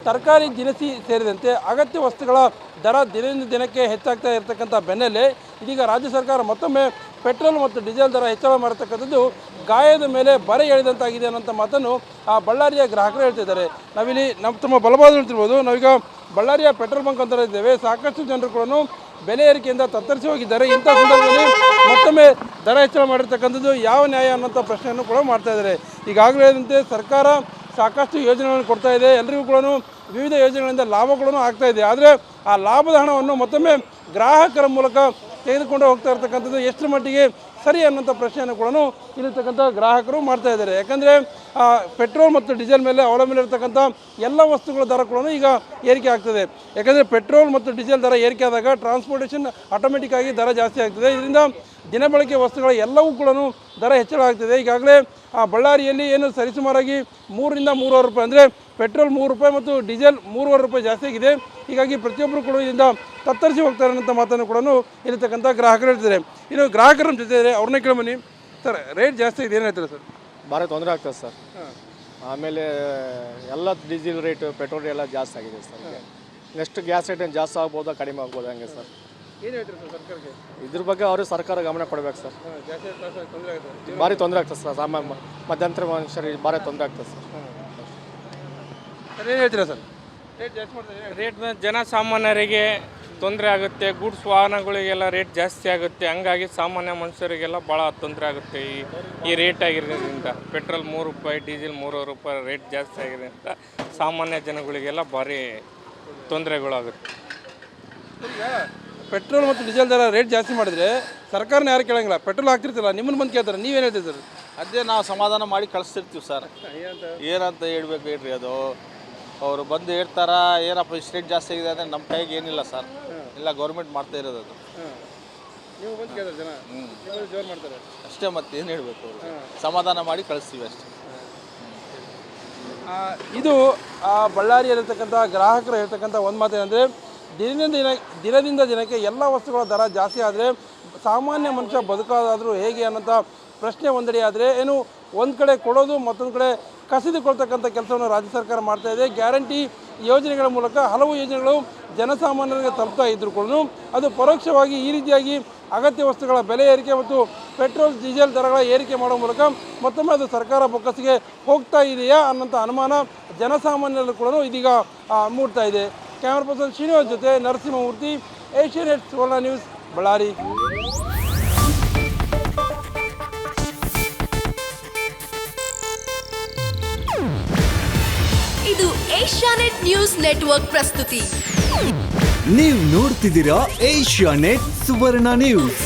ತರಕಾರಿ ದಿನಸಿ ಸೇರಿದಂತೆ ಅಗತ್ಯ ವಸ್ತುಗಳ ದರ ದಿನದಿಂದ ದಿನಕ್ಕೆ ಹೆಚ್ಚಾಗ್ತಾ ಇರತಕ್ಕಂಥ ಬೆನ್ನಲ್ಲೇ ಇದೀಗ ರಾಜ್ಯ ಸರ್ಕಾರ ಮತ್ತೊಮ್ಮೆ ಪೆಟ್ರೋಲ್ ಮತ್ತು ಡೀಸೆಲ್ ದರ ಹೆಚ್ಚಳ ಮಾಡತಕ್ಕಂಥದ್ದು ಗಾಯದ ಮೇಲೆ ಬರೆ ಎಳೆದಂತಾಗಿದೆ ಅನ್ನೋಂಥ ಮಾತನ್ನು ಆ ಬಳ್ಳಾರಿಯ ಗ್ರಾಹಕರು ಹೇಳ್ತಿದ್ದಾರೆ. ನಾವಿಲ್ಲಿ ತಮ್ಮ ಬಲಭಾಗ ನೋಡ್ತಿರ್ಬೋದು. ನಾವೀಗ ಬಳ್ಳಾರಿಯ ಪೆಟ್ರೋಲ್ ಬಂಕ್ ಅಂತ ಇದ್ದೇವೆ. ಸಾಕಷ್ಟು ಜನರು ಕೂಡ ಬೆಲೆ ಏರಿಕೆಯಿಂದ ತತ್ತರಿಸಿ ಹೋಗಿದ್ದಾರೆ. ಇಂಥ ಸಂದರ್ಭದಲ್ಲಿ ಮತ್ತೊಮ್ಮೆ ದರ ಹೆಚ್ಚಳ ಮಾಡಿರ್ತಕ್ಕಂಥದ್ದು ಯಾವ ನ್ಯಾಯ ಅನ್ನೋಂಥ ಪ್ರಶ್ನೆಯನ್ನು ಕೂಡ ಮಾಡ್ತಾ ಇದ್ದಾರೆ. ಈಗಾಗಲೇ ಹೇಳಿದಂತೆ ಸರ್ಕಾರ ಸಾಕಷ್ಟು ಯೋಜನೆಗಳನ್ನು ಕೊಡ್ತಾ ಇದೆ. ಎಲ್ಲರಿಗೂ ಕೂಡ ವಿವಿಧ ಯೋಜನೆಗಳಿಂದ ಲಾಭಗಳನ್ನು ಆಗ್ತಾ ಇದೆ. ಆದರೆ ಆ ಲಾಭದ ಹಣವನ್ನು ಮತ್ತೊಮ್ಮೆ ಗ್ರಾಹಕರ ಮೂಲಕ ತೆಗೆದುಕೊಂಡು ಹೋಗ್ತಾ ಇರ್ತಕ್ಕಂಥದ್ದು ಎಷ್ಟರ ಮಟ್ಟಿಗೆ ಸರಿ ಅನ್ನೋಂಥ ಪ್ರಶ್ನೆಯನ್ನು ಕೂಡ ಇಲ್ಲಿರ್ತಕ್ಕಂಥ ಗ್ರಾಹಕರು ಮಾಡ್ತಾ ಇದ್ದಾರೆ. ಯಾಕಂದರೆ ಪೆಟ್ರೋಲ್ ಮತ್ತು ಡೀಸೆಲ್ ಮೇಲೆ ಅವಲಂಬನೆ ಇರತಕ್ಕಂಥ ಎಲ್ಲ ವಸ್ತುಗಳ ದರ ಕೂಡ ಈಗ ಏರಿಕೆ ಆಗ್ತದೆ. ಯಾಕಂದರೆ ಪೆಟ್ರೋಲ್ ಮತ್ತು ಡೀಸೆಲ್ ದರ ಏರಿಕೆ ಆದಾಗ ಟ್ರಾನ್ಸ್ಪೋರ್ಟೇಷನ್ ಆಟೋಮೆಟಿಕ್ ಆಗಿ ದರ ಜಾಸ್ತಿ ಆಗ್ತದೆ. ಇದರಿಂದ ದಿನಬಳಕೆ ವಸ್ತುಗಳ ಎಲ್ಲವೂ ಕೂಡ ದರ ಹೆಚ್ಚಳ ಆಗ್ತದೆ. ಈಗಾಗಲೇ ಬಳ್ಳಾರಿಯಲ್ಲಿ ಏನು ಸರಿಸುಮಾರಾಗಿ 3 ರಿಂದ 3.5 ರೂಪಾಯಿ, ಅಂದರೆ ಪೆಟ್ರೋಲ್ 3 ರೂಪಾಯಿ ಮತ್ತು ಡೀಸೆಲ್ 3.5 ರೂಪಾಯಿ ಜಾಸ್ತಿ ಆಗಿದೆ. ಹೀಗಾಗಿ ಪ್ರತಿಯೊಬ್ಬರು ಕೂಡ ಇದರಿಂದ ತತ್ತರಿಸಿ ಹೋಗ್ತಾರೆ ಅನ್ನೋಂಥ ಮಾತನ್ನು ಕೂಡ ಇರತಕ್ಕಂಥ ಗ್ರಾಹಕರು ಹೇಳ್ತಿದ್ದಾರೆ. ಇನ್ನು ಗ್ರಾಹಕರ ಜೊತೆ ಅವ್ರನ್ನೇ ಕೇಳಬನ್ನಿ. ಸರ್, ರೇಟ್ ಜಾಸ್ತಿ ಇದೆ, ಏನು ಹೇಳ್ತಾರೆ ಸರ್? ಭಾಳ ತೊಂದರೆ ಆಗ್ತದೆ ಸರ್. ಆಮೇಲೆ ಎಲ್ಲ ಡೀಸೆಲ್ ರೇಟು, ಪೆಟ್ರೋಲ್ ಎಲ್ಲ ಜಾಸ್ತಿ ಆಗಿದೆ ಸರ್. ನೆಕ್ಸ್ಟ್ ಗ್ಯಾಸ್ ರೇಟ್ ಏನು ಜಾಸ್ತಿ ಆಗ್ಬೋದಾ ಕಡಿಮೆ ಆಗ್ಬೋದಾ ಹಂಗೆ ಸರ್? ಏನು ಹೇಳ್ತಾರೆ ಸರ್ ಸರ್ಕಾರಕ್ಕೆ? ಇದ್ರ ಬಗ್ಗೆ ಅವರು ಸರ್ಕಾರ ಗಮನ ಕೊಡಬೇಕು ಸರ್. ಭಾರಿ ತೊಂದರೆ ಆಗ್ತದೆ ಸರ್. ಮಧ್ಯಂತರ ಮನುಷ್ಯರಿಗೆ ಭಾರಿ ತೊಂದರೆ ಆಗ್ತದೆ ಸರ್. ಏನು ಹೇಳ್ತೀರಾ ಸರ್? ರೇಟ್ ಜಾಸ್ತಿ ಮಾಡ್ತಾರೆ. ರೇಟ್ ಜನಸಾಮಾನ್ಯರಿಗೆ ತೊಂದರೆ ಆಗುತ್ತೆ. ಗೂಡ್ಸ್ ವಾಹನಗಳಿಗೆಲ್ಲ ರೇಟ್ ಜಾಸ್ತಿ ಆಗುತ್ತೆ. ಹಂಗಾಗಿ ಸಾಮಾನ್ಯ ಮನುಷ್ಯರಿಗೆಲ್ಲ ಭಾಳ ತೊಂದರೆ ಆಗುತ್ತೆ ಈ ರೇಟ್ ಆಗಿರೋದ್ರಿಂದ. ಪೆಟ್ರೋಲ್ 3 ರೂಪಾಯಿ, ಡೀಸೆಲ್ 3 ರೂಪಾಯಿ ರೇಟ್ ಜಾಸ್ತಿ ಆಗಿರೋದ್ರಿಂದ ಸಾಮಾನ್ಯ ಜನಗಳಿಗೆಲ್ಲ ಭಾರಿ ತೊಂದರೆಗಳಾಗುತ್ತೆ. ಈಗ ಪೆಟ್ರೋಲ್ ಮತ್ತು ಡೀಸೆಲ್ ದರ ರೇಟ್ ಜಾಸ್ತಿ ಮಾಡಿದರೆ ಸರ್ಕಾರನ ಯಾರು ಕೇಳಂಗಿಲ್ಲ. ಪೆಟ್ರೋಲ್ ಹಾಕ್ತಿರ್ತಿಲ್ಲ, ನಿಮ್ಮನ್ನು ಬಂದು ಕೇಳ್ತಾರೆ. ನೀವೇನು ಹೇಳ್ತೀರಿ ಸರ್? ಅದೇ ನಾವು ಸಮಾಧಾನ ಮಾಡಿ ಕಳಿಸ್ತಿರ್ತೀವಿ ಸರ್. ಏನಂತ ಹೇಳ್ಬೇಕು ಹೇಳ್ರಿ, ಅದು ಅವರು ಬಂದು ಹೇಳ್ತಾರ ಏನಪ್ಪ ಇಷ್ಟು ರೇಟ್ ಜಾಸ್ತಿ ಆಗಿದೆ ಅಂದರೆ ನಮ್ಮ ಕೈಗೆ ಏನಿಲ್ಲ ಸರ್. ಇಲ್ಲ, ಗೌರ್ಮೆಂಟ್ ಮಾಡ್ತಾ ಇರೋದು ಅದು. ನೀವು ಬಂದು ಕೇಳ್ತಾರೆ ಜನ, ಜೋರು ಮಾಡ್ತಾರೆ ಅಷ್ಟೇ. ಮತ್ತೆ ಏನು ಹೇಳಬೇಕು, ಸಮಾಧಾನ ಮಾಡಿ ಕಳಿಸ್ತೀವಿ ಅಷ್ಟೇ. ಇದು ಬಳ್ಳಾರಿಯಲ್ಲಿರ್ತಕ್ಕಂಥ ಗ್ರಾಹಕರು ಹೇಳ್ತಕ್ಕಂಥ ಒಂದು ಮಾತೇನೆಂದರೆ, ದಿನದಿಂದ ದಿನಕ್ಕೆ ಎಲ್ಲ ವಸ್ತುಗಳ ದರ ಜಾಸ್ತಿ ಆದರೆ ಸಾಮಾನ್ಯ ಮನುಷ್ಯ ಬದುಕೋದಾದರೂ ಹೇಗೆ ಅನ್ನೋಂಥ ಪ್ರಶ್ನೆ ಒಂದೆಡೆ ಆದರೆ, ಏನು ಒಂದು ಕಡೆ ಕೊಡೋದು ಮತ್ತೊಂದು ಕಡೆ ಕಸಿದುಕೊಳ್ತಕ್ಕಂಥ ಕೆಲಸವನ್ನು ರಾಜ್ಯ ಸರ್ಕಾರ ಮಾಡ್ತಾ ಇದೆ. ಗ್ಯಾರಂಟಿ ಯೋಜನೆಗಳ ಮೂಲಕ ಹಲವು ಯೋಜನೆಗಳು ಜನಸಾಮಾನ್ಯರಿಗೆ ತಲುಪ್ತಾ ಇದ್ದರೂ ಕೂಡ ಅದು ಪರೋಕ್ಷವಾಗಿ ಈ ರೀತಿಯಾಗಿ ಅಗತ್ಯ ವಸ್ತುಗಳ ಬೆಲೆ ಏರಿಕೆ ಮತ್ತು ಪೆಟ್ರೋಲ್ ಡೀಸೆಲ್ ದರಗಳ ಏರಿಕೆ ಮಾಡೋ ಮೂಲಕ ಮತ್ತೊಮ್ಮೆ ಅದು ಸರ್ಕಾರ ಬೊಕ್ಕಸಿಗೆ ಹೋಗ್ತಾ ಇದೆಯಾ ಅನ್ನೋಂಥ ಅನುಮಾನ ಜನಸಾಮಾನ್ಯರಲ್ಲೂ ಕೂಡ ಇದೀಗ ಮೂಡ್ತಾ ಇದೆ. ಕ್ಯಾಮರಾ ಪರ್ಸನ್ ಶ್ರೀನಿವಾಸ್ ಜೊತೆ ನರಸಿಂಹಮೂರ್ತಿ, ಏಷ್ಯಾನೆಟ್ ಸುವರ್ಣ ನ್ಯೂಸ್, ಬಳ್ಳಾರಿ. ಇದು ಏಷ್ಯಾನೆಟ್ ನ್ಯೂಸ್ ನೆಟ್ವರ್ಕ್ ಪ್ರಸ್ತುತಿ. ನೀವು ನೋಡ್ತಿದ್ದೀರಾ ಏಷ್ಯಾನೆಟ್ ಸುವರ್ಣ ನ್ಯೂಸ್.